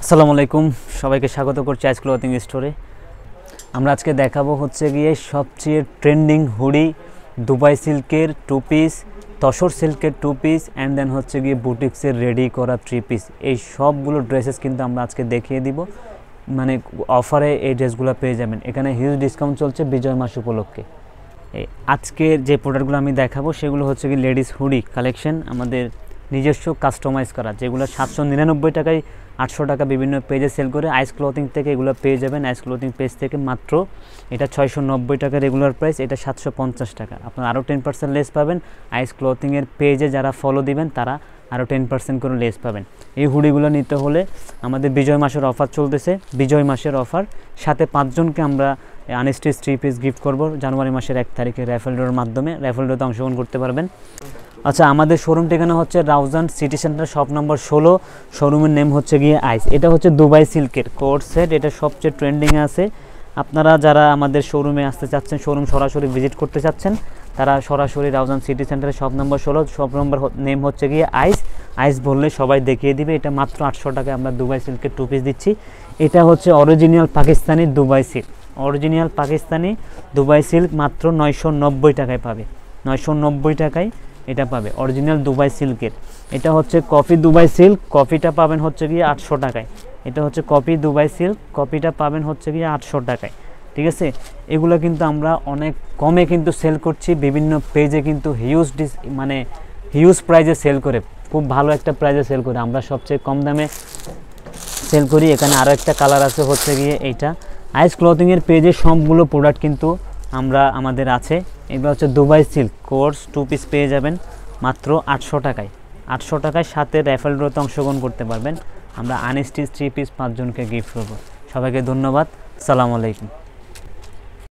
আসসালামু আলাইকুম, সবাইকে স্বাগত করছি আইস ক্লথিং স্টোরে। আমরা আজকে দেখাবো হচ্ছে গিয়ে সবচেয়ে ট্রেন্ডিং হুডি, দুবাই সিল্কের 2 পিস, তসর সিল্কের 2 পিস অ্যান্ড দেন হচ্ছে গিয়ে বুটিক্সের রেডি করা 3 পিস। এই সবগুলো ড্রেসেস কিন্তু আমরা আজকে দেখিয়ে দিব, মানে অফারে এই ড্রেসগুলো পেয়ে যাবেন। এখানে হিউজ ডিসকাউন্ট চলছে বিজয় মাস উপলক্ষে। আজকে যে প্রোডাক্টগুলো আমি দেখাবো সেগুলো হচ্ছে কি লেডিস হুডি কালেকশন, আমাদের নিজস্ব কাস্টমাইজ করা, যেগুলো 799 টাকায় 800 টাকা বিভিন্ন পেজে সেল করে। আইস ক্লথিং থেকে এগুলো পেয়ে যাবেন, আইস ক্লথিং পেজ থেকে মাত্র এটা 690 টাকা রেগুলার প্রাইস, এটা 750 টাকা। আপনারা আরও 10% লেস পাবেন। আইস ক্লথিংয়ের পেজে যারা ফলো দিবেন তারা আরও 10% করে লেস পাবেন। এই হুডিগুলো নিতে হলে আমাদের বিজয় মাসের অফার চলতেছে, বিজয় মাসের অফার, সাথে 5 জনকে আমরা আনস্টিচ 3 পিস গিফট করব জানুয়ারি মাসের 1 তারিখে র্যাফেল ড্রর মাধ্যমে। র্যাফেল ড্রতে অংশগ্রহণ করতে পারবেন। আচ্ছা, আমাদের শোরুম ঠিকানা হচ্ছে Raozan city centre, shop number 16। শোরুমের নেম হচ্ছে গিয়ে আইস। এটা হচ্ছে দুবাই সিল্কের কোট সেট, এটা সবচেয়ে ট্রেন্ডিংয়ে আছে। আপনারা যারা আমাদের শোরুমে আসতে চাচ্ছেন, শোরুম সরাসরি ভিজিট করতে চাচ্ছেন, তারা সরাসরি রাউজান সিটি সেন্টারে shop number 16, shop number name হচ্ছে গিয়ে আইস। আইস বললে সবাই দেখিয়ে দিবে। এটা মাত্র 800 টাকায় আমরা দুবাই সিল্কের 2 পিস দিচ্ছি। এটা হচ্ছে original Pakistani Dubai silk, original Pakistani Dubai silk মাত্র 990 টাকায় পাবে। 990 টাকায় এটা পাবে অরিজিনাল দুবাই সিল্কের। এটা হচ্ছে কফি দুবাই সিল্ক, কফিটা পাবেন হচ্ছে গিয়ে 800 টাকায়। এটা হচ্ছে কপি দুবাই সিল্ক, কপিটা পাবেন হচ্ছে গিয়ে 800 টাকায়। ঠিক আছে, এগুলো কিন্তু আমরা অনেক কমে কিন্তু সেল করছি, বিভিন্ন পেজে কিন্তু হিউজ প্রাইজে সেল করে, খুব ভালো একটা প্রাইজে সেল করে। আমরা সবচেয়ে কম দামে সেল করি। এখানে আরও একটা কালার আছে হচ্ছে গিয়ে এইটা। আইস ক্লথিংয়ের পেজে সবগুলো প্রোডাক্ট কিন্তু আমাদের আছে। এগুলো হচ্ছে দুবাই সিল্ক কোর্স 2 পিস পেয়ে যাবেন মাত্র 800 টাকায়। 800 টাকায় সাথে র্যাফেল ড্রতে অংশগ্রহণ করতে পারবেন। আমরা আনস্টিচ 3 পিস 5 জনকে গিফট করব। সবাইকে ধন্যবাদ, আসসালামু আলাইকুম।